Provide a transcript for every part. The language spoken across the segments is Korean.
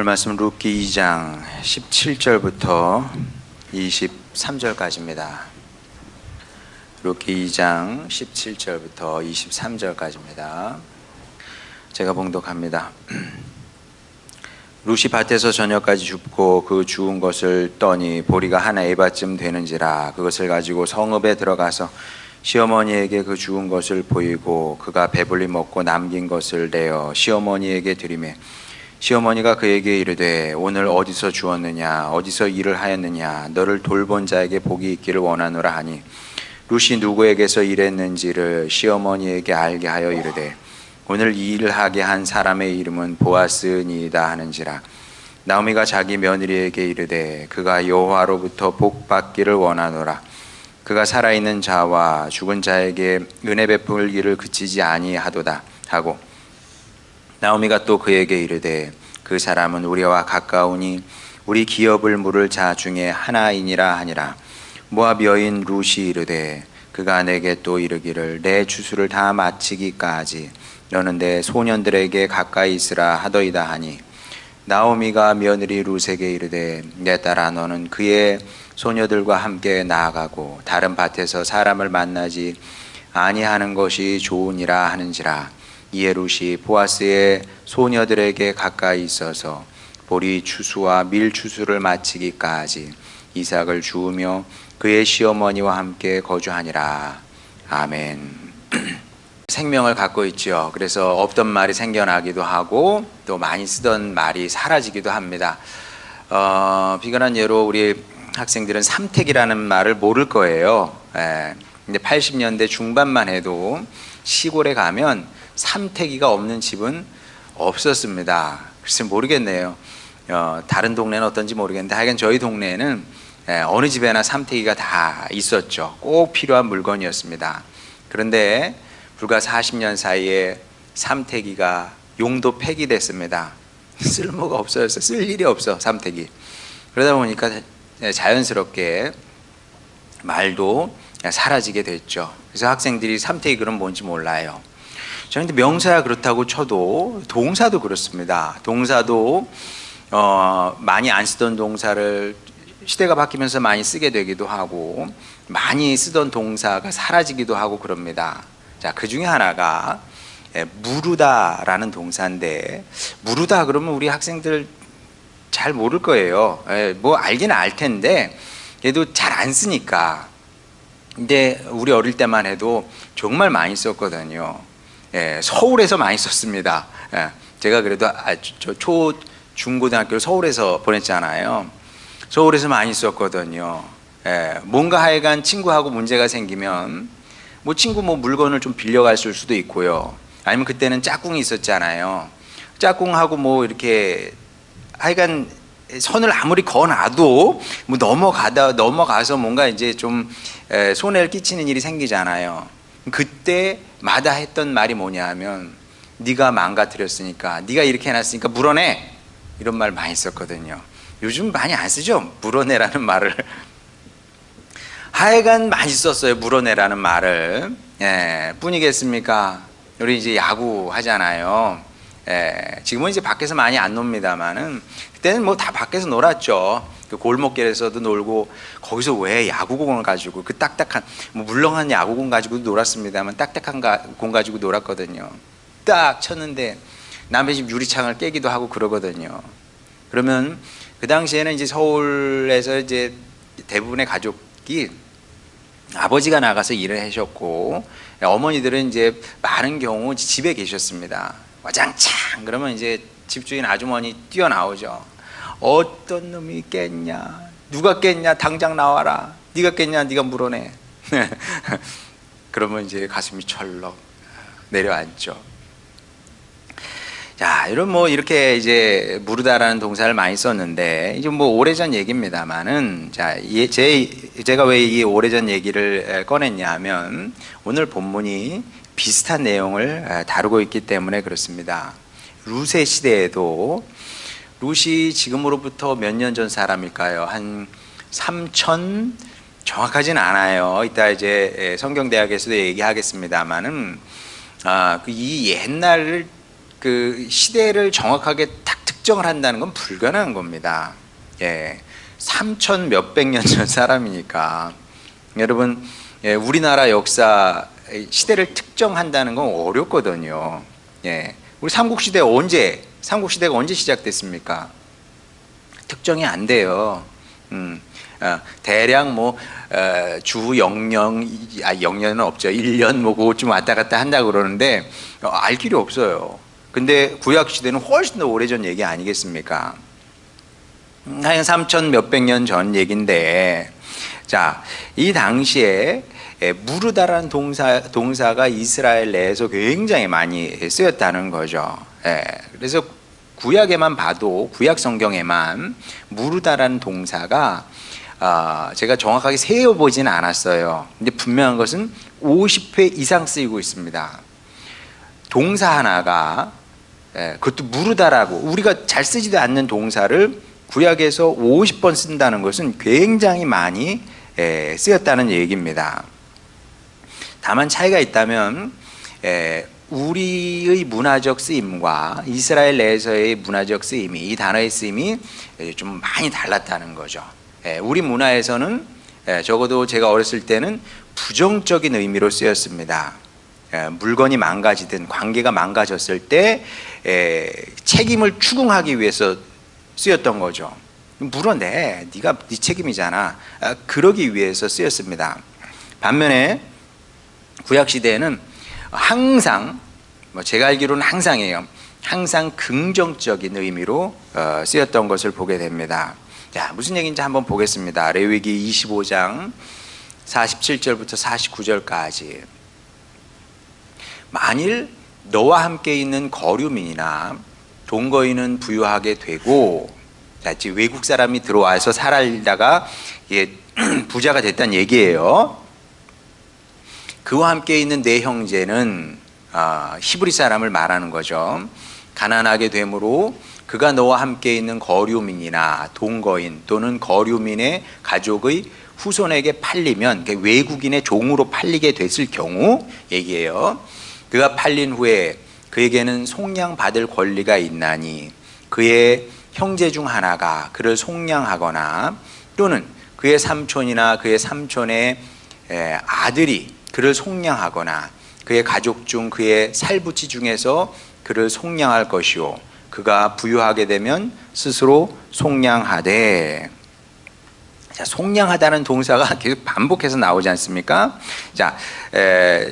오늘 말씀 룻기 2장 17절부터 23절까지입니다. 룻기 2장 17절부터 23절까지입니다. 제가 봉독합니다. 룻이 밭에서 저녁까지 줍고 그 주운 것을 떠니 보리가 한 에바쯤 되는지라 그것을 가지고 성읍에 들어가서 시어머니에게 그 주운 것을 보이고 그가 배불리 먹고 남긴 것을 내어 시어머니에게 드리매 시어머니가 그에게 이르되 오늘 어디서 주었느냐 어디서 일을 하였느냐 너를 돌본 자에게 복이 있기를 원하노라 하니 룻이 누구에게서 일했는지를 시어머니에게 알게 하여 이르되 오늘 이 일을 하게 한 사람의 이름은 보아스니이다 하는지라. 나오미가 자기 며느리에게 이르되 그가 여호와로부터 복 받기를 원하노라. 그가 살아있는 자와 죽은 자에게 은혜 베풀 일을 그치지 아니하도다 하고 나오미가 또 그에게 이르되 그 사람은 우리와 가까우니 우리 기업을 물을 자 중에 하나이니라 하니라. 모압 여인 룻이 이르되 그가 내게 또 이르기를 내 추수를 다 마치기까지 너는 내 소년들에게 가까이 있으라 하더이다 하니 나오미가 며느리 룻에게 이르되 내 딸아 너는 그의 소녀들과 함께 나아가고 다른 밭에서 사람을 만나지 아니하는 것이 좋으니라 하는지라. 이에 룻이 보아스의 소녀들에게 가까이 있어서 보리 추수와 밀 추수를 마치기까지 이삭을 주우며 그의 시어머니와 함께 거주하니라. 아멘. 생명을 갖고 있죠. 그래서 없던 말이 생겨나기도 하고 또 많이 쓰던 말이 사라지기도 합니다. 비근한 예로 우리 학생들은 삼택이라는 말을 모를 거예요. 근데 80년대 중반만 해도 시골에 가면 삼태기가 없는 집은 없었습니다. 글쎄 모르겠네요. 다른 동네는 어떤지 모르겠는데 하여간 저희 동네에는 어느 집에나 삼태기가 다 있었죠. 꼭 필요한 물건이었습니다. 그런데 불과 40년 사이에 삼태기가 용도 폐기됐습니다. 쓸모가 없어요. 쓸 일이 없어 삼태기. 그러다 보니까 자연스럽게 말도 사라지게 됐죠. 그래서 학생들이 삼태기 그럼 뭔지 몰라요. 그런데 명사야 그렇다고 쳐도 동사도 그렇습니다. 동사도 많이 안 쓰던 동사를 시대가 바뀌면서 많이 쓰게 되기도 하고 많이 쓰던 동사가 사라지기도 하고 그럽니다. 자, 그 중에 하나가 무르다라는 동사인데 무르다 그러면 우리 학생들 잘 모를 거예요. 뭐 알긴 알 텐데 얘도 잘 안 쓰니까. 근데 우리 어릴 때만 해도 정말 많이 썼거든요. 서울에서 많이 썼습니다. 제가 그래도 초, 중, 고등학교를 서울에서 보냈잖아요. 서울에서 많이 썼거든요. 뭔가 하여간 친구하고 문제가 생기면 뭐 친구 뭐 물건을 좀 빌려갔을 수도 있고요. 아니면 그때는 짝꿍이 있었잖아요. 짝꿍하고 뭐 이렇게 하여간 선을 아무리 그어놔도 뭐 넘어가서 뭔가 이제 좀 손해를 끼치는 일이 생기잖아요. 그때마다 했던 말이 뭐냐 하면 네가 망가뜨렸으니까 네가 이렇게 해놨으니까 물어내 이런 말 많이 썼거든요. 요즘 많이 안 쓰죠. 물어내라는 말을. 하여간 많이 썼어요. 물어내라는 말을. 뿐이겠습니까? 우리 이제 야구 하잖아요. 지금은 이제 밖에서 많이 안 놉니다만은 그때는 뭐 다 밖에서 놀았죠. 그 골목길에서도 놀고 거기서 왜 야구공을 가지고 그 딱딱한 뭐 물렁한 야구공 가지고도 놀았습니다만 딱딱한 공 가지고 놀았거든요. 딱 쳤는데 남의 집 유리창을 깨기도 하고 그러거든요. 그러면 그 당시에는 이제 서울에서 이제 대부분의 가족이 아버지가 나가서 일을 하셨고 어머니들은 이제 많은 경우 집에 계셨습니다. 와장창 그러면 이제 집주인 아주머니 뛰어나오죠. 어떤 놈이 깼냐? 누가 깼냐? 당장 나와라. 네가 깼냐? 네가 물어내. 그러면 이제 가슴이 철렁 내려앉죠. 자, 이런 뭐 이렇게 이제 무르다라는 동사를 많이 썼는데 이제 뭐 오래전 얘기입니다만은 자, 제가 왜 이 오래전 얘기를 꺼냈냐면 오늘 본문이 비슷한 내용을 다루고 있기 때문에 그렇습니다. 룻의 시대에도 룻이 지금으로부터 몇 년 전 사람일까요? 한 3천 정확하진 않아요. 이따 이제 성경대학에서도 얘기하겠습니다만은 이 옛날 그 시대를 정확하게 딱 측정을 한다는 건 불가능한 겁니다. 예, 3천 몇백 년 전 사람이니까. 여러분, 예, 우리나라 역사 시대를 특정한다는 건 어렵거든요. 예, 우리 삼국시대가 언제 시작됐습니까? 특정이 안 돼요. 대략 주 영년은 없죠. 1년 그거 좀 왔다 갔다 한다고 그러는데 알 길이 없어요. 근데 구약 시대는 훨씬 더 오래전 얘기 아니겠습니까? 한 3천 몇백 년 전 얘긴데, 자, 이 당시에 무르다라는 동사가 이스라엘 내에서 굉장히 많이 쓰였다는 거죠. 그래서 구약에만 봐도, 구약 성경에만 무르다라는 동사가 제가 정확하게 세어보지는 않았어요. 근데 분명한 것은 50회 이상 쓰이고 있습니다. 동사 하나가, 그것도 무르다라고, 우리가 잘 쓰지도 않는 동사를 구약에서 50번 쓴다는 것은 굉장히 많이 쓰였다는 얘기입니다. 다만 차이가 있다면 우리의 문화적 쓰임과 이스라엘 내에서의 문화적 쓰임이, 이 단어의 쓰임이 좀 많이 달랐다는 거죠. 우리 문화에서는 적어도 제가 어렸을 때는 부정적인 의미로 쓰였습니다. 물건이 망가지든 관계가 망가졌을 때 책임을 추궁하기 위해서 쓰였던 거죠. 물어내, 네가 네 책임이잖아. 그러기 위해서 쓰였습니다. 반면에 구약 시대에는 항상, 제가 알기로는 항상이에요. 항상 긍정적인 의미로 쓰였던 것을 보게 됩니다. 자, 무슨 얘기인지 한번 보겠습니다. 레위기 25장 47절부터 49절까지. 만일 너와 함께 있는 거류민이나 동거인은 부유하게 되고, 자, 지금 외국 사람이 들어와서 살다가 부자가 됐다는 얘기예요. 그와 함께 있는 내 형제는 히브리 사람을 말하는 거죠. 가난하게 되므로 그가 너와 함께 있는 거류민이나 동거인 또는 거류민의 가족의 후손에게 팔리면, 외국인의 종으로 팔리게 됐을 경우 얘기예요. 그가 팔린 후에 그에게는 속량받을 권리가 있나니 그의 형제 중 하나가 그를 속량하거나 또는 그의 삼촌이나 그의 삼촌의 아들이 그를 속량하거나 그의 가족 중 그의 살부치 중에서 그를 속량할 것이요 그가 부유하게 되면 스스로 속량하되. 자, 속량하다는 동사가 계속 반복해서 나오지 않습니까? 자,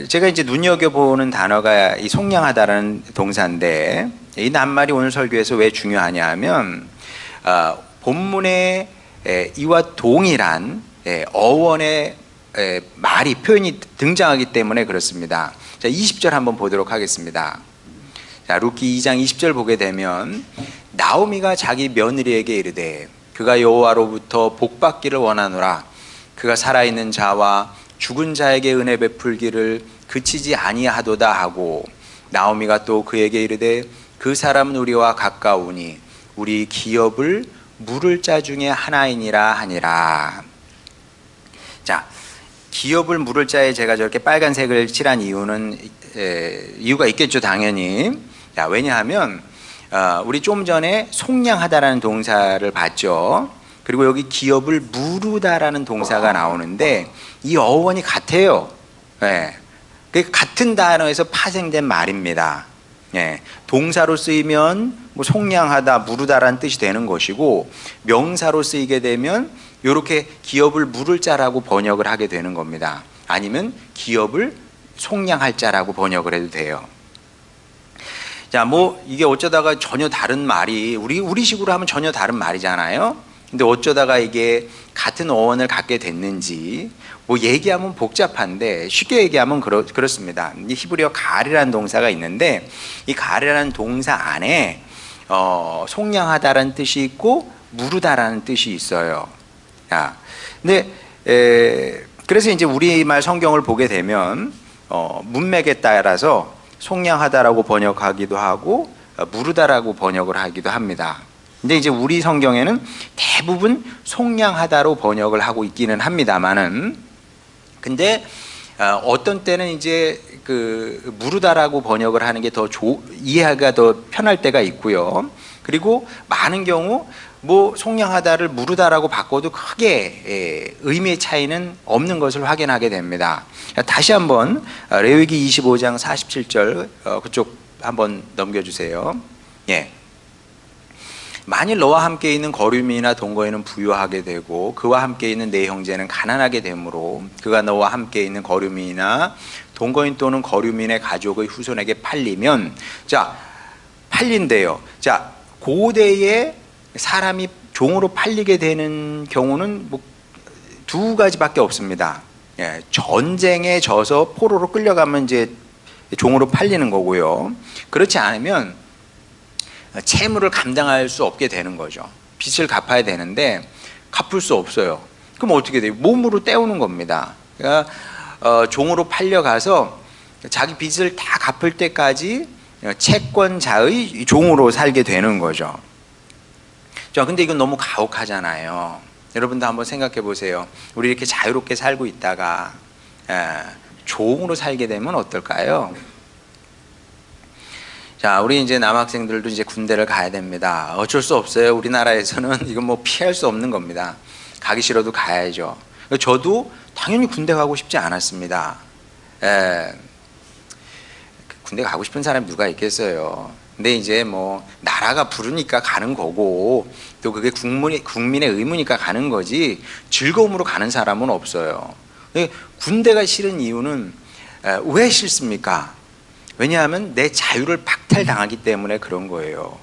제가 이제 눈여겨보는 단어가 이 속량하다라는 동사인데, 이 낱말이 오늘 설교에서 왜 중요하냐 하면 본문에 이와 동일한 어원의 말이, 표현이 등장하기 때문에 그렇습니다. 자, 20절 한번 보도록 하겠습니다. 자, 룻기 2장 20절 보게 되면, 나오미가 자기 며느리에게 이르되 그가 여호와로부터 복받기를 원하노라. 그가 살아있는 자와 죽은 자에게 은혜 베풀기를 그치지 아니하도다 하고, 나오미가 또 그에게 이르되 그 사람은 우리와 가까우니 우리 기업을 물을 자 중에 하나이니라 하니라. 자, 기업을 물을 자에 제가 저렇게 빨간색을 칠한 이유는 이유가 있겠죠, 당연히. 자, 왜냐하면 우리 좀 전에 속량하다라는 동사를 봤죠. 그리고 여기 기업을 무르다라는 동사가 나오는데 이 어원이 같아요. 같은 단어에서 파생된 말입니다. 동사로 쓰이면 속량하다, 무르다라는 뜻이 되는 것이고, 명사로 쓰이게 되면 이렇게 기업을 물을 자라고 번역을 하게 되는 겁니다. 아니면 기업을 속량할 자라고 번역을 해도 돼요. 자, 이게 어쩌다가 전혀 다른 말이, 우리식으로 하면 전혀 다른 말이잖아요. 근데 어쩌다가 이게 같은 어원을 갖게 됐는지, 얘기하면 복잡한데, 쉽게 얘기하면 그렇습니다. 이 히브리어 가리라는 동사가 있는데, 이 가리라는 동사 안에 속량하다라는 뜻이 있고 무르다라는 뜻이 있어요. 자, 근데 그래서 이제 우리말 성경을 보게 되면 문맥에 따라서 속량하다라고 번역하기도 하고 무르다라고 번역을 하기도 합니다. 근데 이제 우리 성경에는 대부분 속량하다로 번역을 하고 있기는 합니다만은, 근데 어떤 때는 이제 무르다라고 번역을 하는 게 더 이해하기가 더 편할 때가 있고요. 그리고 많은 경우 뭐 속량하다를 무르다라고 바꿔도 크게 의미의 차이는 없는 것을 확인하게 됩니다. 다시 한번 레위기 25장 47절 그쪽 한번 넘겨주세요. 예. 만일 너와 함께 있는 거류민이나 동거인은 부유하게 되고 그와 함께 있는 네 형제는 가난하게 되므로 그가 너와 함께 있는 거류민이나 동거인 또는 거류민의 가족의 후손에게 팔리면, 자, 팔린대요. 자, 고대에 사람이 종으로 팔리게 되는 경우는 뭐 두 가지밖에 없습니다. 예, 전쟁에 져서 포로로 끌려가면 이제 종으로 팔리는 거고요. 그렇지 않으면 채무를 감당할 수 없게 되는 거죠. 빚을 갚아야 되는데 갚을 수 없어요. 그럼 어떻게 돼요? 몸으로 때우는 겁니다. 그러니까 종으로 팔려가서 자기 빚을 다 갚을 때까지 채권자의 종으로 살게 되는 거죠. 자, 근데 이건 너무 가혹하잖아요. 여러분도 한번 생각해 보세요. 우리 이렇게 자유롭게 살고 있다가 종으로 살게 되면 어떨까요? 자, 우리 이제 남학생들도 이제 군대를 가야 됩니다. 어쩔 수 없어요. 우리나라에서는 이건 뭐 피할 수 없는 겁니다. 가기 싫어도 가야죠. 저도 당연히 군대 가고 싶지 않았습니다. 군대 가고 싶은 사람이 누가 있겠어요. 근데 이제 뭐 나라가 부르니까 가는 거고 또 그게 국민의 의무니까 가는 거지 즐거움으로 가는 사람은 없어요. 군대가 싫은 이유는 왜 싫습니까? 왜냐하면 내 자유를 박탈당하기 때문에 그런 거예요.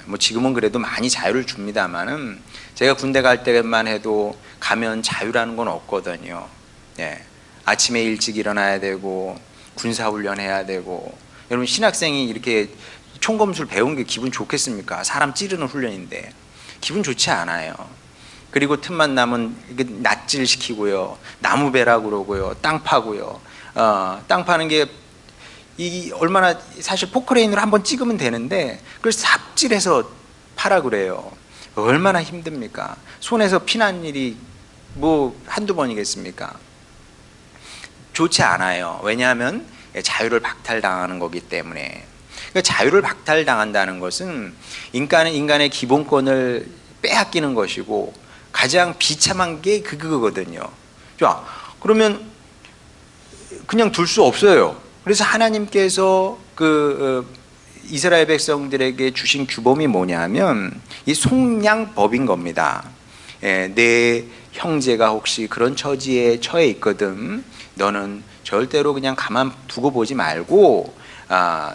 뭐 지금은 그래도 많이 자유를 줍니다만은 제가 군대 갈 때만 해도 가면 자유라는 건 없거든요. 아침에 일찍 일어나야 되고 군사훈련 해야 되고, 여러분 신학생이 이렇게 총검술 배운 게 기분 좋겠습니까? 사람 찌르는 훈련인데 기분 좋지 않아요. 그리고 틈만 나면 낫질 시키고요, 나무 베라 그러고요, 땅 파고요. 땅 파는 게 얼마나, 사실 포크레인으로 한번 찍으면 되는데 그걸 삽질해서 파라 그래요. 얼마나 힘듭니까? 손에서 피난 일이 뭐 한두 번이겠습니까? 좋지 않아요. 왜냐하면 자유를 박탈당하는 거기 때문에. 그러니까 자유를 박탈당한다는 것은 인간의 기본권을 빼앗기는 것이고 가장 비참한 게 그거거든요. 자, 그러면 그냥 둘 수 없어요. 그래서 하나님께서 이스라엘 백성들에게 주신 규범이 뭐냐면 이 속량법인 겁니다. 내 형제가 혹시 그런 처지에 처해 있거든, 너는 절대로 그냥 가만 두고 보지 말고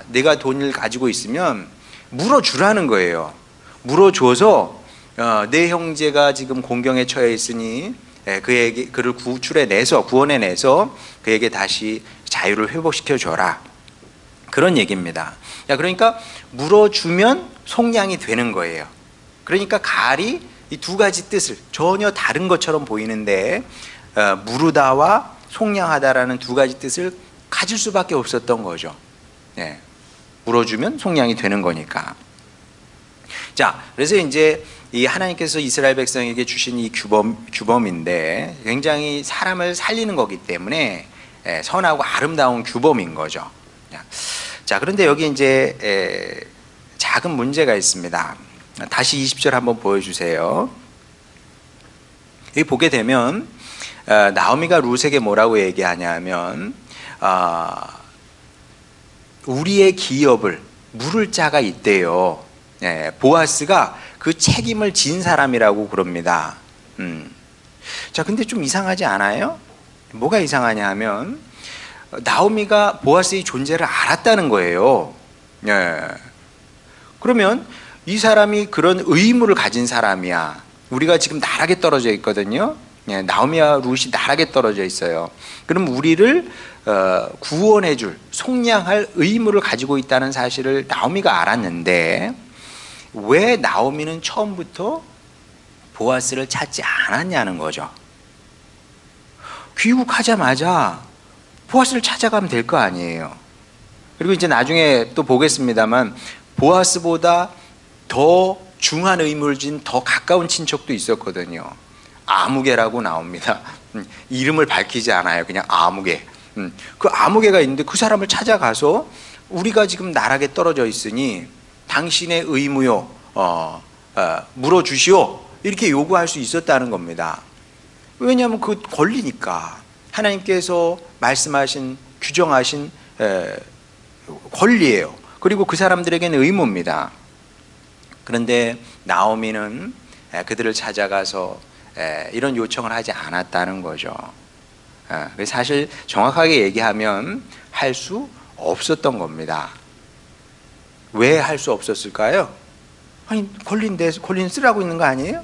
내가 돈을 가지고 있으면 물어주라는 거예요. 물어줘서 내 형제가 지금 공경에 처해 있으니 그를 구원해내서 그에게 다시 자유를 회복시켜 줘라, 그런 얘기입니다. 그러니까 물어주면 속량이 되는 거예요. 그러니까 가을이 이 두 가지 뜻을 전혀 다른 것처럼 보이는데 무르다와 속량하다라는 두 가지 뜻을 가질 수밖에 없었던 거죠. 물어주면 속량이 되는 거니까. 자, 그래서 이제 이 하나님께서 이스라엘 백성에게 주신 이 규범인데 굉장히 사람을 살리는 거기 때문에 선하고 아름다운 규범인 거죠. 자, 그런데 여기 이제 작은 문제가 있습니다. 다시 20절 한번 보여주세요. 여기 보게 되면 나오미가 룻에게 뭐라고 얘기하냐면 우리의 기업을 물을 자가 있대요. 보아스가 그 책임을 진 사람이라고 그럽니다. 자, 근데 좀 이상하지 않아요? 뭐가 이상하냐 하면 나오미가 보아스의 존재를 알았다는 거예요. 그러면 이 사람이 그런 의무를 가진 사람이야. 우리가 지금 나락에 떨어져 있거든요. 나오미와 룻이 나락에 떨어져 있어요. 그럼 우리를 구원해줄, 속량할 의무를 가지고 있다는 사실을 나오미가 알았는데 왜 나오미는 처음부터 보아스를 찾지 않았냐는 거죠. 귀국하자마자 보아스를 찾아가면 될 거 아니에요. 그리고 이제 나중에 또 보겠습니다만 보아스보다 더 중한 의무를 진 더 가까운 친척도 있었거든요. 아무개라고 나옵니다. 이름을 밝히지 않아요. 그냥 아무개. 그 아무개가 있는데 그 사람을 찾아가서 우리가 지금 나락에 떨어져 있으니 당신의 의무요, 물어주시오. 이렇게 요구할 수 있었다는 겁니다. 왜냐하면 그 권리니까. 하나님께서 말씀하신, 규정하신 권리예요. 그리고 그 사람들에게는 의무입니다. 그런데 나오미는 그들을 찾아가서 이런 요청을 하지 않았다는 거죠. 사실 정확하게 얘기하면 할 수 없었던 겁니다. 왜 할 수 없었을까요? 아니, 권리인데 권리는 쓰라고 있는 거 아니에요?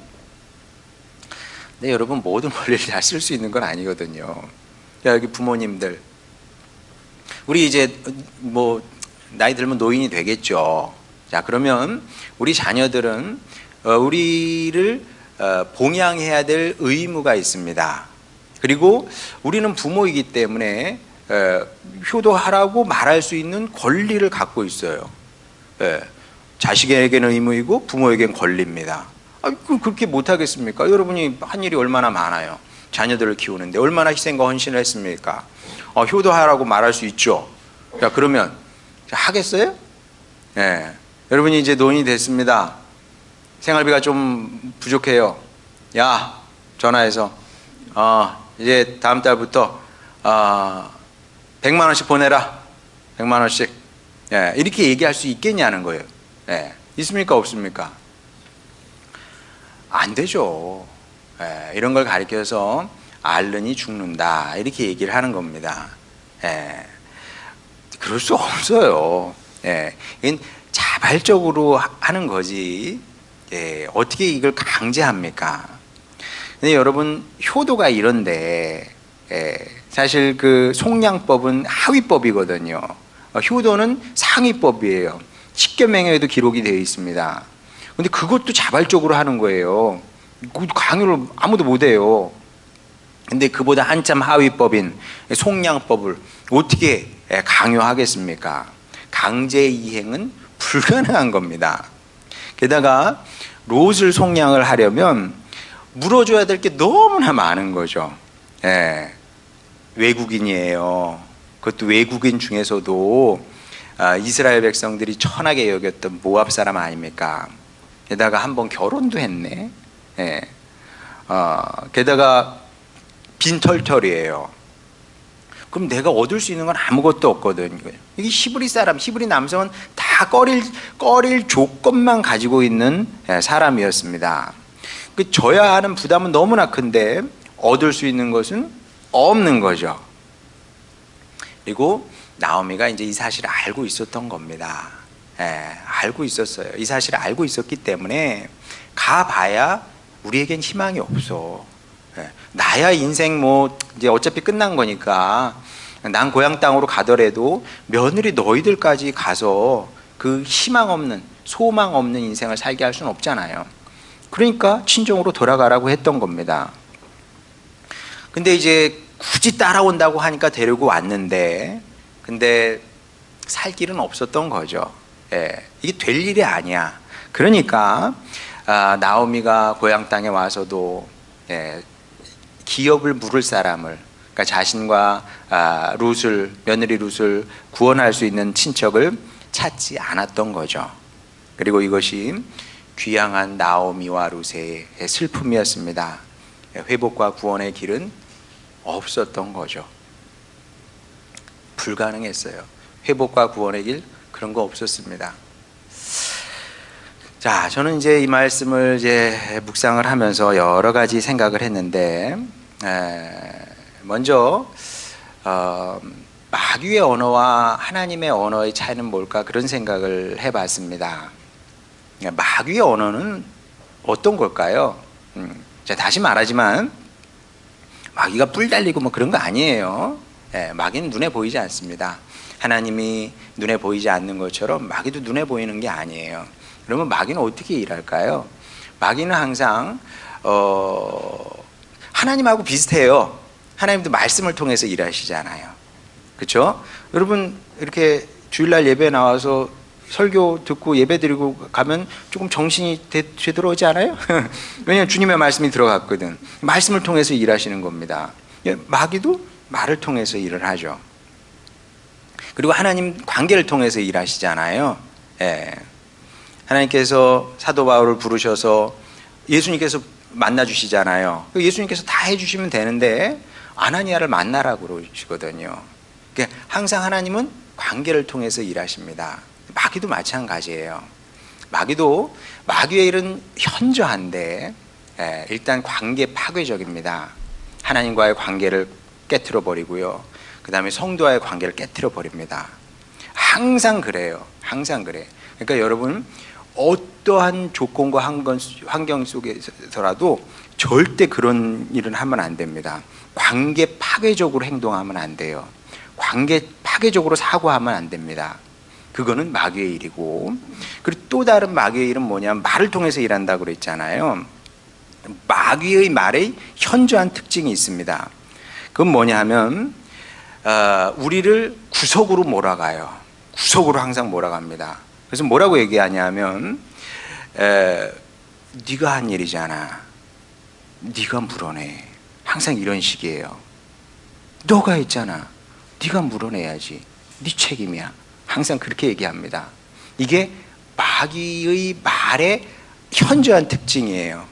네, 여러분, 모든 권리를 다 쓸 수 있는 건 아니거든요. 여기 부모님들, 우리 이제 뭐 나이 들면 노인이 되겠죠. 자, 그러면 우리 자녀들은 우리를 봉양해야 될 의무가 있습니다. 그리고 우리는 부모이기 때문에 효도하라고 말할 수 있는 권리를 갖고 있어요. 자식에게는 의무이고 부모에게는 권리입니다. 그렇게 못하겠습니까? 여러분이 한 일이 얼마나 많아요. 자녀들을 키우는데 얼마나 희생과 헌신을 했습니까? 효도하라고 말할 수 있죠. 자, 그러면 하겠어요? 여러분이 이제 노인이 됐습니다. 생활비가 좀 부족해요. 야, 전화해서 이제 다음 달부터 100만 원씩 보내라. 100만 원씩. 이렇게 얘기할 수 있겠냐는 거예요. 있습니까? 없습니까? 안 되죠. 이런 걸 가리켜서 앓느니 죽는다, 이렇게 얘기를 하는 겁니다. 그럴 수 없어요. 이건 자발적으로 하는 거지. 어떻게 이걸 강제합니까? 근데 여러분, 효도가 이런데 사실 그 속량법은 하위법이거든요. 효도는 상위법이에요. 십계명에도 기록이 되어 있습니다. 근데 그것도 자발적으로 하는 거예요. 강요를 아무도 못해요. 근데 그보다 한참 하위법인 속량법을 어떻게 강요하겠습니까? 강제 이행은 불가능한 겁니다. 게다가 롯을 속량을 하려면 물어줘야 될 게 너무나 많은 거죠. 외국인이에요. 그것도 외국인 중에서도 이스라엘 백성들이 천하게 여겼던 모압 사람 아닙니까? 게다가 한번 결혼도 했네. 게다가 빈털털이에요. 그럼 내가 얻을 수 있는 건 아무것도 없거든. 이게 히브리 사람, 히브리 남성은 다 꺼릴 조건만 가지고 있는 사람이었습니다. 그 져야 하는 부담은 너무나 큰데 얻을 수 있는 것은 없는 거죠. 그리고 나오미가 이제 이 사실을 알고 있었던 겁니다. 알고 있었어요. 이 사실을 알고 있었기 때문에 가봐야 우리에겐 희망이 없어. 나야 인생 뭐 이제 어차피 끝난 거니까 난 고향 땅으로 가더라도 며느리 너희들까지 가서 그 희망 없는, 소망 없는 인생을 살게 할 수는 없잖아요. 그러니까 친정으로 돌아가라고 했던 겁니다. 근데 이제 굳이 따라온다고 하니까 데리고 왔는데, 근데 살 길은 없었던 거죠. 이게 될 일이 아니야. 그러니까 나오미가 고향 땅에 와서도 기업을 물을 사람을, 그러니까 자신과 룻을, 며느리 룻을 구원할 수 있는 친척을 찾지 않았던 거죠. 그리고 이것이 귀향한 나오미와 룻의 슬픔이었습니다. 회복과 구원의 길은 없었던 거죠. 불가능했어요. 회복과 구원의 길, 그런 거 없었습니다. 자, 저는 이제 이 말씀을 이제 묵상을 하면서 여러 가지 생각을 했는데, 먼저 마귀의 언어와 하나님의 언어의 차이는 뭘까, 그런 생각을 해봤습니다. 마귀의 언어는 어떤 걸까요? 자, 다시 말하지만 마귀가 뿔 달리고 뭐 그런 거 아니에요. 마귀는 눈에 보이지 않습니다. 하나님이 눈에 보이지 않는 것처럼 마귀도 눈에 보이는 게 아니에요. 그러면 마귀는 어떻게 일할까요? 마귀는 항상 하나님하고 비슷해요. 하나님도 말씀을 통해서 일하시잖아요. 그렇죠? 여러분 이렇게 주일날 예배 나와서 설교 듣고 예배 드리고 가면 조금 정신이 되돌아오지 않아요? 왜냐하면 주님의 말씀이 들어갔거든. 말씀을 통해서 일하시는 겁니다. 마귀도 말을 통해서 일을 하죠. 그리고 하나님 관계를 통해서 일하시잖아요. 하나님께서 사도 바울을 부르셔서 예수님께서 만나 주시잖아요. 예수님께서 다 해주시면 되는데 아나니아를 만나라고 그러시거든요. 그러니까 항상 하나님은 관계를 통해서 일하십니다. 마귀도 마찬가지예요. 마귀의 일은 현저한데 일단 관계 파괴적입니다. 하나님과의 관계를 깨트려 버리고요. 그 다음에 성도와의 관계를 깨트려 버립니다. 항상 그래요. 항상 그래. 그러니까 여러분 어떠한 조건과 환경 속에서라도 절대 그런 일은 하면 안 됩니다. 관계 파괴적으로 행동하면 안 돼요. 관계 파괴적으로 사고하면 안 됩니다. 그거는 마귀의 일이고, 그리고 또 다른 마귀의 일은 뭐냐면 말을 통해서 일한다고 그랬잖아요. 마귀의 말의 현저한 특징이 있습니다. 그건 뭐냐 하면 우리를 구석으로 몰아가요. 구석으로 항상 몰아갑니다. 그래서 뭐라고 얘기하냐면 네가 한 일이잖아, 네가 물어내. 항상 이런 식이에요. 너가 했잖아, 네가 물어내야지, 네 책임이야. 항상 그렇게 얘기합니다. 이게 마귀의 말의 현저한 특징이에요.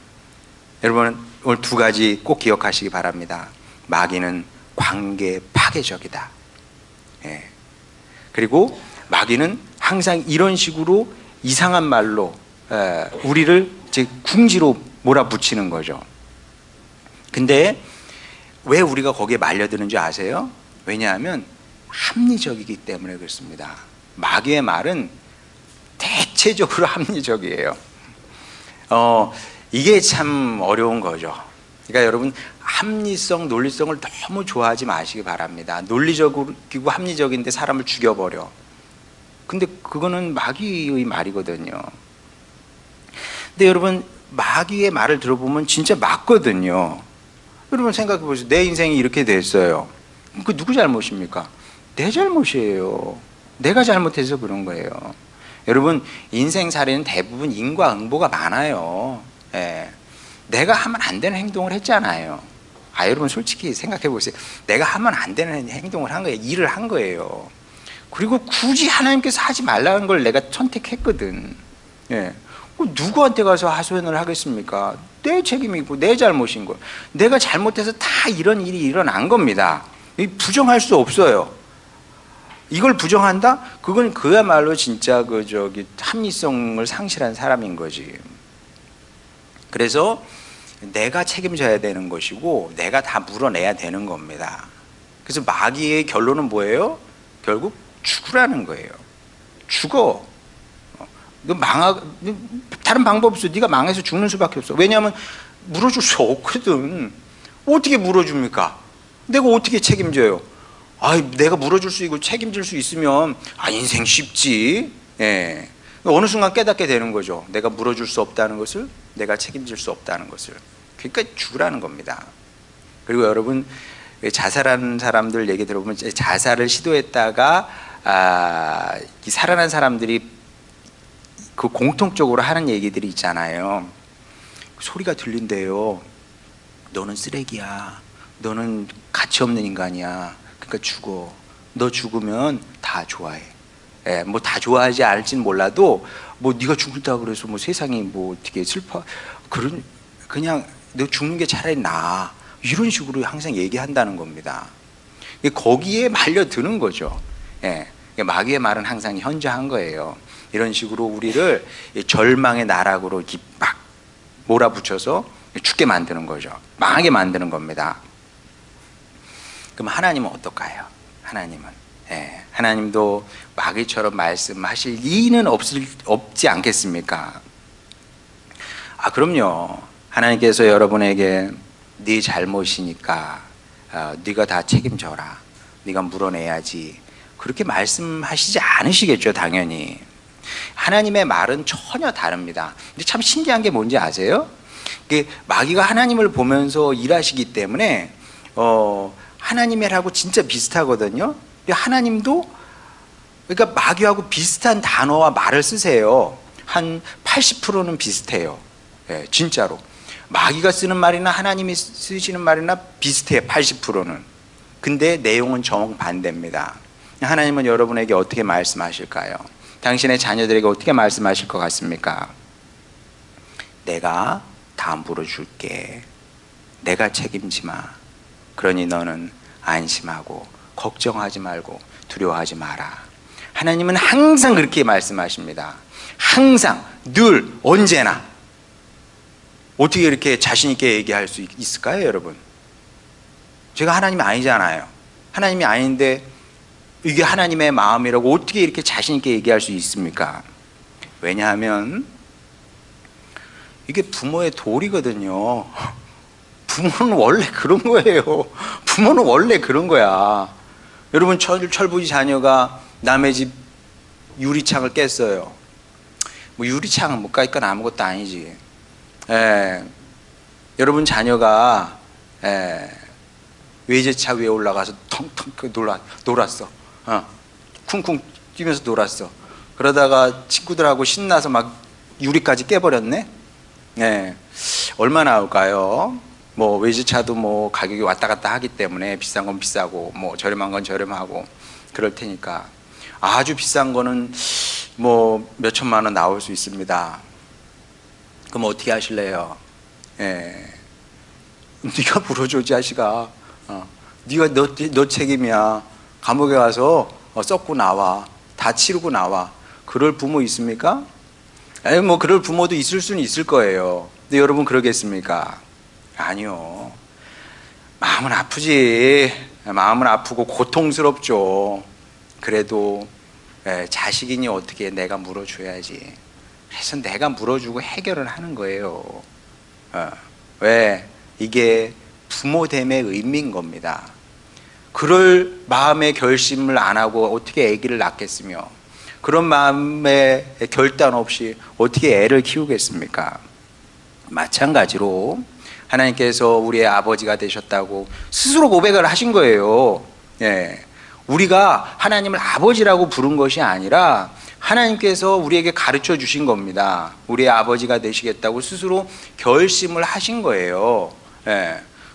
여러분 오늘 두 가지 꼭 기억하시기 바랍니다. 마귀는 관계 파괴적이다. 그리고 마귀는 항상 이런 식으로 이상한 말로 우리를 이제 궁지로 몰아붙이는 거죠. 근데 왜 우리가 거기에 말려드는 줄 아세요? 왜냐하면 합리적이기 때문에 그렇습니다. 마귀의 말은 대체적으로 합리적이에요. 이게 참 어려운 거죠. 그러니까 여러분 합리성, 논리성을 너무 좋아하지 마시기 바랍니다. 논리적이고 합리적인데 사람을 죽여버려. 근데 그거는 마귀의 말이거든요. 근데 여러분 마귀의 말을 들어보면 진짜 맞거든요. 여러분 생각해 보세요. 내 인생이 이렇게 됐어요. 그 누구 잘못입니까? 내 잘못이에요. 내가 잘못해서 그런 거예요. 여러분 인생살이는 대부분 인과응보가 많아요. 내가 하면 안 되는 행동을 했잖아요. 여러분 솔직히 생각해 보세요. 내가 하면 안 되는 행동을 한 거예요. 일을 한 거예요. 그리고 굳이 하나님께서 하지 말라는 걸 내가 선택했거든. 누구한테 가서 하소연을 하겠습니까? 내 책임이고 내 잘못인 거예요. 내가 잘못해서 다 이런 일이 일어난 겁니다. 부정할 수 없어요. 이걸 부정한다? 그건 그야말로 진짜 합리성을 상실한 사람인 거지. 그래서 내가 책임져야 되는 것이고 내가 다 물어내야 되는 겁니다. 그래서 마귀의 결론은 뭐예요? 결국 죽으라는 거예요. 죽어. 다른 방법 없어. 네가 망해서 죽는 수밖에 없어. 왜냐하면 물어줄 수 없거든. 어떻게 물어줍니까? 내가 어떻게 책임져요? 내가 물어줄 수 있고 책임질 수 있으면 인생 쉽지. 어느 순간 깨닫게 되는 거죠. 내가 물어줄 수 없다는 것을, 내가 책임질 수 없다는 것을. 그러니까 죽으라는 겁니다. 그리고 여러분 자살하는 사람들 얘기 들어보면 자살을 시도했다가 살아난 사람들이 그 공통적으로 하는 얘기들이 있잖아요. 소리가 들린대요. 너는 쓰레기야. 너는 가치 없는 인간이야. 그러니까 죽어. 너 죽으면 다 좋아해. 뭐 다 좋아하지 않을지는 몰라도 뭐 네가 죽는다 그래서 뭐 세상이 뭐 어떻게 슬퍼 그냥 너 죽는 게 차라리 나아. 이런 식으로 항상 얘기한다는 겁니다. 거기에 말려드는 거죠. 마귀의 말은 항상 현저한 거예요. 이런 식으로 우리를 절망의 나락으로 막 몰아붙여서 죽게 만드는 거죠. 망하게 만드는 겁니다. 그럼 하나님은 어떨까요? 하나님도 마귀처럼 말씀하실 리는 없지 않겠습니까? 그럼요. 하나님께서 여러분에게 네 잘못이니까 네가 다 책임져라. 네가 물어내야지. 그렇게 말씀하시지 않으시겠죠, 당연히. 하나님의 말은 전혀 다릅니다. 근데 참 신기한 게 뭔지 아세요? 마귀가 하나님을 보면서 일하시기 때문에 하나님이라고 진짜 비슷하거든요. 근데 하나님도 그러니까 마귀하고 비슷한 단어와 말을 쓰세요. 한 80%는 비슷해요. 진짜로. 마귀가 쓰는 말이나 하나님이 쓰시는 말이나 비슷해요. 80%는. 근데 내용은 정반대입니다. 하나님은 여러분에게 어떻게 말씀하실까요? 당신의 자녀들에게 어떻게 말씀하실 것 같습니까? 내가 다 물어줄게. 내가 책임지 마. 그러니 너는 안심하고 걱정하지 말고 두려워하지 마라. 하나님은 항상 그렇게 말씀하십니다. 항상, 늘, 언제나. 어떻게 이렇게 자신 있게 얘기할 수 있을까요, 여러분? 제가 하나님이 아니잖아요. 하나님이 아닌데 이게 하나님의 마음이라고 어떻게 이렇게 자신 있게 얘기할 수 있습니까? 왜냐하면 이게 부모의 도리거든요. 부모는 원래 그런 거예요. 부모는 원래 그런 거야. 여러분, 철부지 자녀가 남의 집 유리창을 깼어요. 뭐 유리창은 못 까니까 아무것도 아니지. 여러분 자녀가 외제차 위에 올라가서 텅텅 놀았어. 쿵쿵 뛰면서 놀았어. 그러다가 친구들하고 신나서 막 유리까지 깨버렸네. 얼마나 나올까요? 뭐 외제차도 뭐 가격이 왔다 갔다 하기 때문에 비싼 건 비싸고 뭐 저렴한 건 저렴하고 그럴 테니까 아주 비싼 거는 뭐 몇 천만 원 나올 수 있습니다. 그럼 어떻게 하실래요? 네가 물어줘, 자식아. 네가 너 책임이야. 감옥에 가서 썩고 나와. 다 치르고 나와. 그럴 부모 있습니까? 뭐 그럴 부모도 있을 수는 있을 거예요. 근데 여러분 그러겠습니까? 아니요. 마음은 아프지. 마음은 아프고 고통스럽죠. 그래도 자식이니 어떻게 내가 물어줘야지. 그래서 내가 물어주고 해결을 하는 거예요. 왜? 이게 부모됨의 의미인 겁니다. 그럴 마음의 결심을 안 하고 어떻게 아기를 낳겠으며, 그런 마음의 결단 없이 어떻게 애를 키우겠습니까? 마찬가지로 하나님께서 우리의 아버지가 되셨다고 스스로 고백을 하신 거예요. 우리가 하나님을 아버지라고 부른 것이 아니라 하나님께서 우리에게 가르쳐 주신 겁니다. 우리의 아버지가 되시겠다고 스스로 결심을 하신 거예요.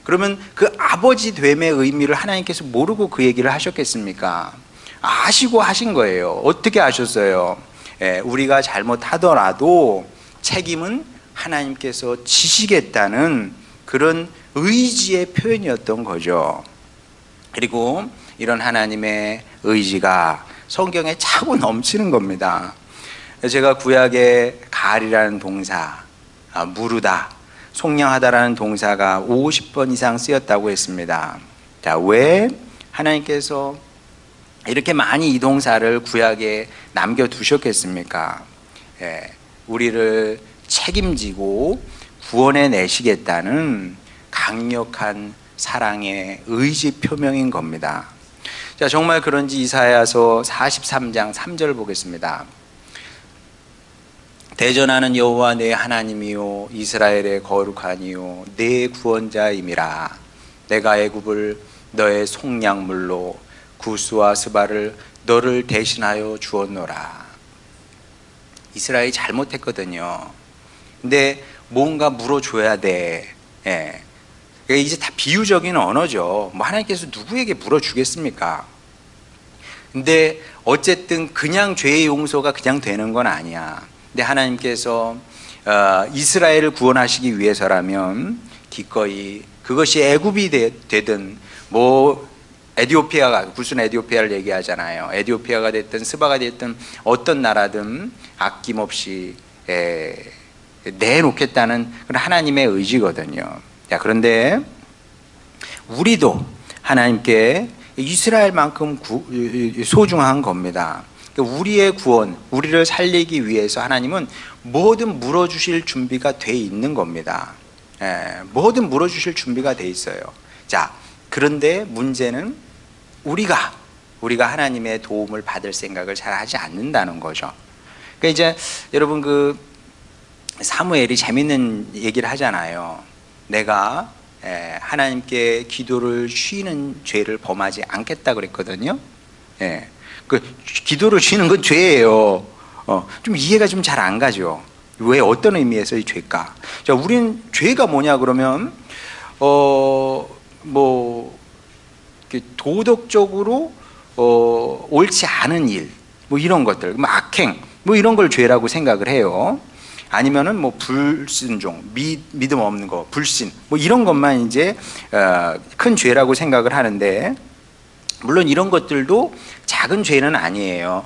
그러면 그 아버지 됨의 의미를 하나님께서 모르고 그 얘기를 하셨겠습니까? 아시고 하신 거예요. 어떻게 아셨어요? 우리가 잘못하더라도 책임은 하나님께서 지시겠다는 그런 의지의 표현이었던 거죠. 그리고 이런 하나님의 의지가 성경에 차고 넘치는 겁니다. 제가 구약의 갈이라는 동사, 무르다, 속량하다라는 동사가 50번 이상 쓰였다고 했습니다. 자, 왜 하나님께서 이렇게 많이 이 동사를 구약에 남겨두셨겠습니까? 우리를 책임지고 구원해 내시겠다는 강력한 사랑의 의지 표명인 겁니다. 자, 정말 그런지 이사야서 43장 3절 보겠습니다. 대전하는 여호와 내 하나님이요 이스라엘의 거룩하니요 내 구원자임이라. 내가 애굽을 너의 속량물로 구스와 스바를 너를 대신하여 주었노라. 이스라엘이 잘못했거든요. 근데 뭔가 물어줘야 돼. 이제 다 비유적인 언어죠. 뭐 하나님께서 누구에게 물어주겠습니까? 근데 어쨌든 그냥 죄의 용서가 그냥 되는 건 아니야. 근데 하나님께서 이스라엘을 구원하시기 위해서라면 기꺼이 그것이 애굽이 되든 뭐 에디오피아가, 구순 에디오피아를 얘기하잖아요. 에디오피아가 됐든 스바가 됐든 어떤 나라든 아낌없이 내놓겠다는 그런 하나님의 의지거든요. 자, 그런데 우리도 하나님께 이스라엘만큼 소중한 겁니다. 우리의 구원, 우리를 살리기 위해서 하나님은 뭐든 물어주실 준비가 돼 있는 겁니다. 뭐든 물어주실 준비가 돼 있어요. 자, 그런데 문제는 우리가 하나님의 도움을 받을 생각을 잘 하지 않는다는 거죠. 그러니까 이제 여러분 그 사무엘이 재밌는 얘기를 하잖아요. 내가 하나님께 기도를 쉬는 죄를 범하지 않겠다 그랬거든요. 그 기도를 쉬는 건 죄예요. 좀 이해가 좀 잘 안 가죠. 왜, 어떤 의미에서 이 죄일까? 자, 우린 죄가 뭐냐 그러면 뭐 도덕적으로 옳지 않은 일, 뭐 이런 것들, 뭐 악행, 뭐 이런 걸 죄라고 생각을 해요. 아니면은 뭐 불순종, 믿음 없는 거, 불신, 뭐 이런 것만 이제 큰 죄라고 생각을 하는데, 물론 이런 것들도 작은 죄는 아니에요.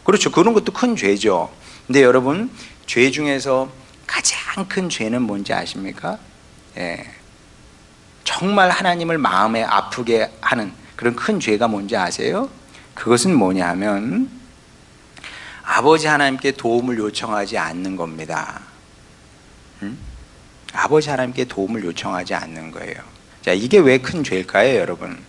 그렇죠. 그런 것도 큰 죄죠. 근데 여러분, 죄 중에서 가장 큰 죄는 뭔지 아십니까? 예. 정말 하나님을 마음에 아프게 하는 그런 큰 죄가 뭔지 아세요? 그것은 뭐냐 하면 아버지 하나님께 도움을 요청하지 않는 겁니다. 아버지 하나님께 도움을 요청하지 않는 거예요. 자, 이게 왜 큰 죄일까요, 여러분?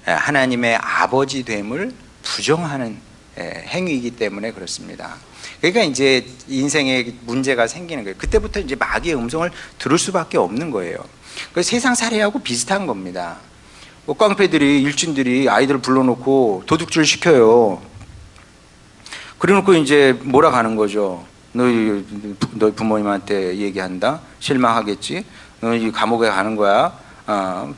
하나님의 아버지 됨을 부정하는 행위이기 때문에 그렇습니다. 그러니까 이제 인생에 문제가 생기는 거예요. 그때부터 이제 마귀의 음성을 들을 수밖에 없는 거예요. 세상 살이하고 비슷한 겁니다. 깡패들이, 일진들이 아이들을 불러놓고 도둑질 시켜요. 그래놓고 이제 몰아가는 거죠. 너희 부모님한테 얘기한다? 실망하겠지? 너희 감옥에 가는 거야?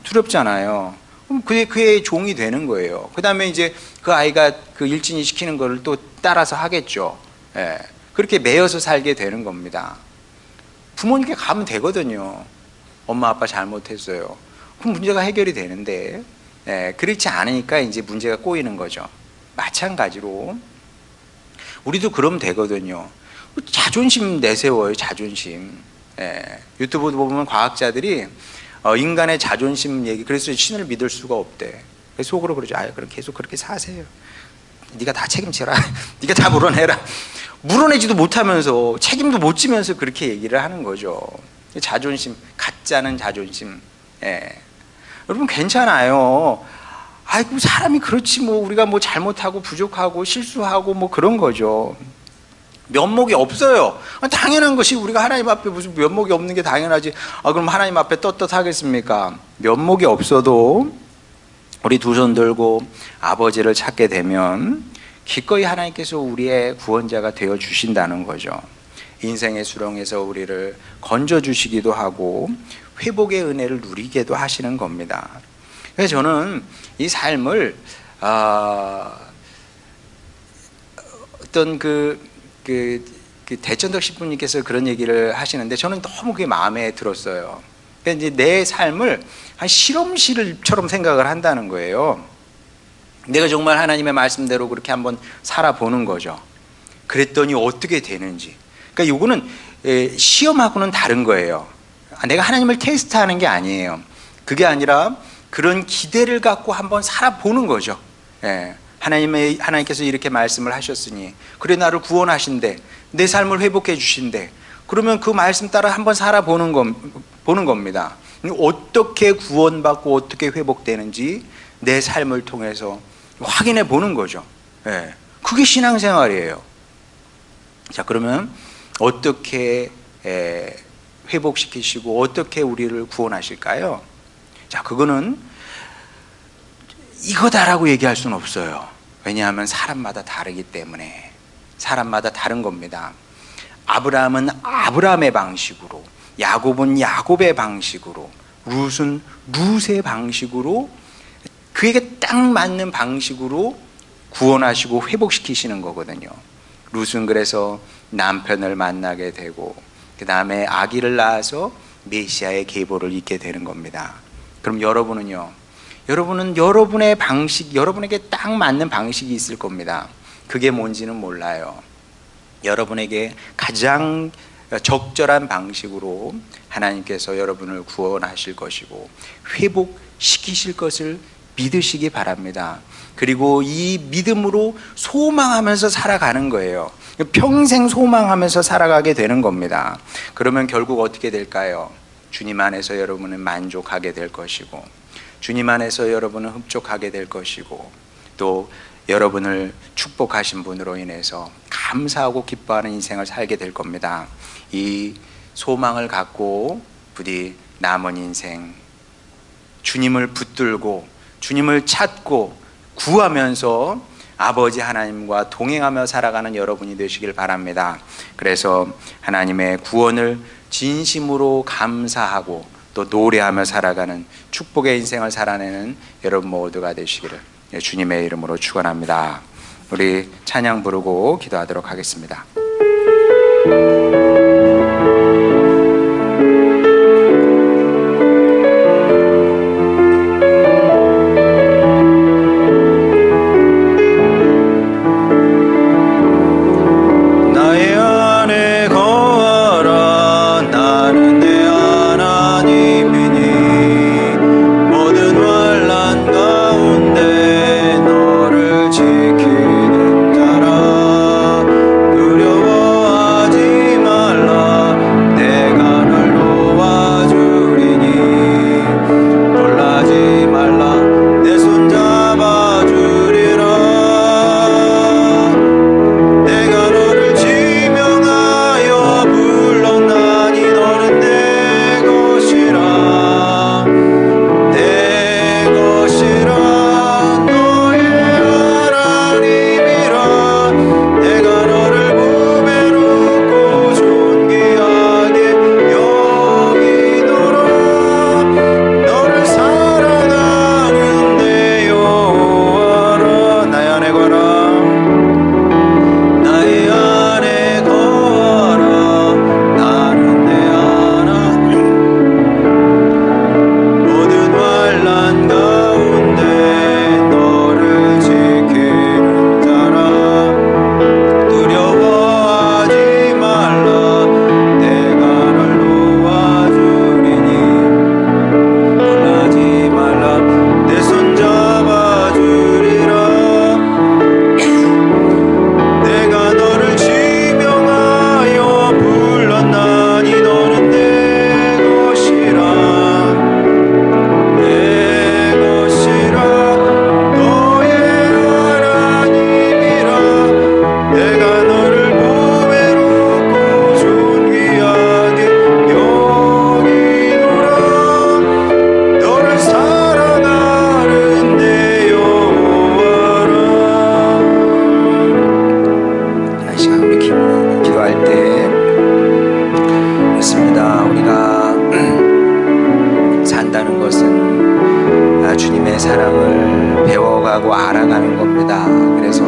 두렵잖아요. 그럼 그의 종이 되는 거예요. 그 다음에 이제 그 아이가 그 일진이 시키는 거를 또 따라서 하겠죠. 예. 그렇게 매여서 살게 되는 겁니다. 부모님께 가면 되거든요. 엄마 아빠 잘못했어요. 그럼 문제가 해결이 되는데, 그렇지 않으니까 이제 문제가 꼬이는 거죠. 마찬가지로 우리도 그러면 되거든요. 자존심 내세워요. 자존심. 유튜브 보면 과학자들이 인간의 자존심 얘기, 그래서 신을 믿을 수가 없대. 속으로 그러죠. 그럼 계속 그렇게 사세요. 네가 다 책임져라. 네가 다 물어내라. 물어내지도 못하면서 책임도 못 지면서 그렇게 얘기를 하는 거죠. 자존심, 가짜는 자존심. 여러분 괜찮아요. 아이고 사람이 그렇지 뭐 우리가 뭐 잘못하고 부족하고 실수하고 뭐 그런 거죠. 면목이 없어요. 당연한 것이 우리가 하나님 앞에 무슨 면목이 없는 게 당연하지. 그럼 하나님 앞에 떳떳하겠습니까? 면목이 없어도 우리 두 손 들고 아버지를 찾게 되면 기꺼이 하나님께서 우리의 구원자가 되어 주신다는 거죠. 인생의 수렁에서 우리를 건져 주시기도 하고 회복의 은혜를 누리게도 하시는 겁니다. 그래서 저는 이 삶을 어떤 대천덕 신부님께서 그런 얘기를 하시는데 저는 너무 그게 마음에 들었어요. 그러니까 이제 내 삶을 한 실험실처럼 생각을 한다는 거예요. 내가 정말 하나님의 말씀대로 그렇게 한번 살아보는 거죠. 그랬더니 어떻게 되는지. 그러니까 요거는 시험하고는 다른 거예요. 내가 하나님을 테스트하는 게 아니에요. 그게 아니라 그런 기대를 갖고 한번 살아보는 거죠. 하나님께서 이렇게 말씀을 하셨으니 그래 나를 구원하신대, 내 삶을 회복해 주신대. 그러면 그 말씀 따라 한번 살아보는 보는 겁니다. 어떻게 구원받고 어떻게 회복되는지 내 삶을 통해서 확인해 보는 거죠. 그게 신앙생활이에요. 자, 그러면 어떻게 회복시키시고 어떻게 우리를 구원하실까요? 자, 그거는 이거다라고 얘기할 수는 없어요. 왜냐하면 사람마다 다르기 때문에. 사람마다 다른 겁니다. 아브라함은 아브라함의 방식으로, 야곱은 야곱의 방식으로, 룻은 룻의 방식으로, 그에게 딱 맞는 방식으로 구원하시고 회복시키시는 거거든요. 룻은 그래서 남편을 만나게 되고 그 다음에 아기를 낳아서 메시아의 계보를 잇게 되는 겁니다. 그럼 여러분은요? 여러분은 여러분의 방식, 여러분에게 딱 맞는 방식이 있을 겁니다. 그게 뭔지는 몰라요. 여러분에게 가장 적절한 방식으로 하나님께서 여러분을 구원하실 것이고 회복시키실 것을 믿으시기 바랍니다. 그리고 이 믿음으로 소망하면서 살아가는 거예요. 평생 소망하면서 살아가게 되는 겁니다. 그러면 결국 어떻게 될까요? 주님 안에서 여러분은 만족하게 될 것이고, 주님 안에서 여러분은 흡족하게 될 것이고, 또 여러분을 축복하신 분으로 인해서 감사하고 기뻐하는 인생을 살게 될 겁니다. 이 소망을 갖고 부디 남은 인생 주님을 붙들고 주님을 찾고 구하면서 아버지 하나님과 동행하며 살아가는 여러분이 되시길 바랍니다. 그래서 하나님의 구원을 진심으로 감사하고 또 노래하며 살아가는 축복의 인생을 살아내는 여러분 모두가 되시기를 주님의 이름으로 축원합니다. 우리 찬양 부르고 기도하도록 하겠습니다. 주님의 사랑을 배워가고 알아가는 겁니다. 그래서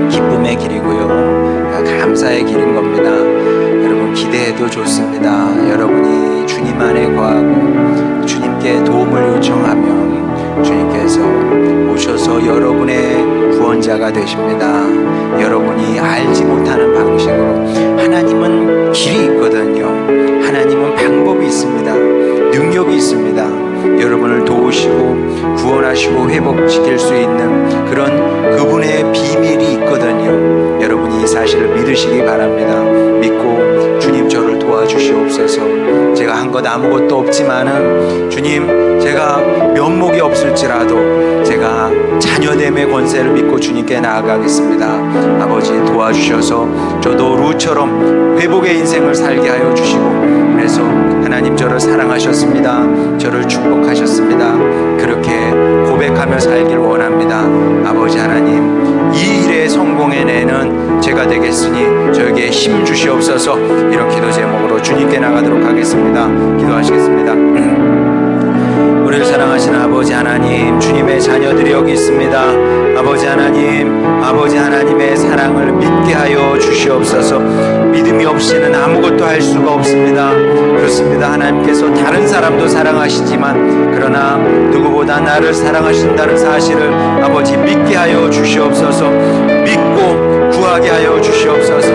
기쁨의 길이고요, 감사의 길인 겁니다. 여러분 기대해도 좋습니다. 여러분이 주님 안에 거하고 주님께 도움을 요청하면 주님께서 오셔서 여러분의 구원자가 되십니다. 여러분이 알지 못하는 방식으로, 하나님은 길이 있거든요. 하나님은 방법이 있습니다. 능력이 있습니다. 여러분을 도우시고 구원하시고 회복시킬 수 있는 그런 그분의 비밀이 있거든요. 여러분이 이 사실을 믿으시기 바랍니다. 믿고 주님 저를 도와주시옵소서. 제가 한 것 아무것도 없지만은 주님, 제가 면목이 없을지라도 제가 자녀됨의 권세를 믿고 주님께 나아가겠습니다. 아버지 도와주셔서 저도 루처럼 회복의 인생을 살게 하여 주시고, 그래서 하나님 저를 사랑하셨습니다. 저를 축복하셨습니다. 그렇게 고백하며 살길 원합니다. 아버지 하나님, 이 일의 성공해내는 제가 되겠으니 저에게 힘 주시옵소서. 이런 기도 제목으로 주님께 나가도록 하겠습니다. 기도하시겠습니다. 우리를 사랑하시는 아버지 하나님, 주님의 자녀들이 여기 있습니다. 아버지 하나님, 아버지 하나님의 사랑을 믿게 하여 주시옵소서. 믿음이 없이는 아무것도 할 수가 없습니다. 그렇습니다. 하나님께서 다른 사람도 사랑하시지만 그러나 누구보다 나를 사랑하신다는 사실을 아버지 믿게 하여 주시옵소서. 믿고 구하게 하여 주시옵소서.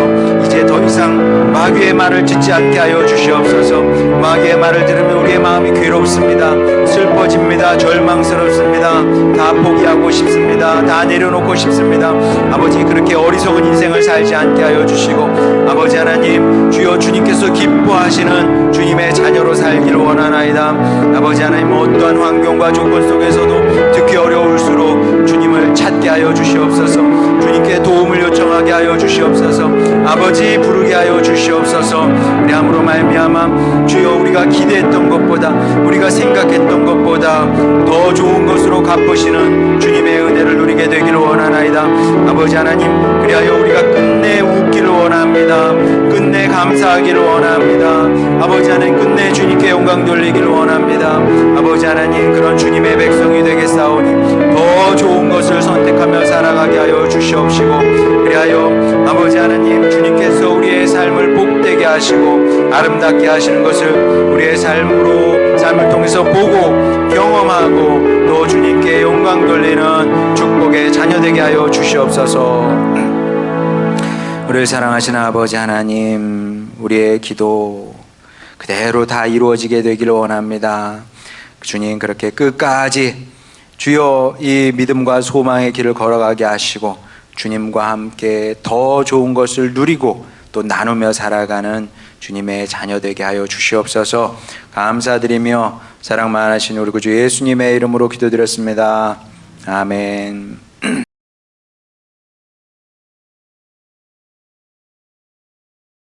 이제 더 이상 마귀의 말을 듣지 않게 하여 주시옵소서. 마귀의 말을 들으면 우리의 마음이 괴롭습니다. 슬퍼집니다. 절망스럽습니다. 다 포기하고 싶습니다. 다 내려놓고 싶습니다. 아버지, 그렇게 어리석은 인생을 살지 않게 하여 주시고, 아버지 하나님, 주여 주님께서 기뻐하시는 주님의 자녀로 살기를 원하나이다. 아버지 하나님, 어떠한 환경과 조건 속에서도 듣기 어려울수록 주님을 찾게 하여 주시옵소서. 주님께 도움을 요청하게 하여 주시옵소서. 아버지 부르게 하여 주시옵소서. 그리함으로 말미암아 주여 우리가 기대했던 것보다, 우리가 생각했던 것보다 더 좋은 것으로 갚으시는 주님의 은혜를 누리게 되기를 원하나이다. 아버지 하나님, 그리하여 우리가 끝내 웃기를 원합니다. 끝내 감사하기를 원합니다. 아버지 하나님, 끝내 주님께 영광 돌리기를 원합니다. 아버지 하나님, 그런 주님의 백성이 되겠사오니 더 좋은 것을 것을 선택하며 살아가게 하여 주시옵시고, 그리하여 아버지 하나님, 주님께서 우리의 삶을 복되게 하시고 아름답게 하시는 것을 우리의 삶을 통해서 보고 경험하고 또 주님께 영광 돌리는 축복의 자녀 되게 하여 주시옵소서. 우리를 사랑하시는 아버지 하나님, 우리의 기도 그대로 다 이루어지게 되기를 원합니다. 주님, 그렇게 끝까지 주여 이 믿음과 소망의 길을 걸어가게 하시고 주님과 함께 더 좋은 것을 누리고 또 나누며 살아가는 주님의 자녀 되게 하여 주시옵소서. 감사드리며 사랑 많으신 우리 구주 예수님의 이름으로 기도드렸습니다. 아멘.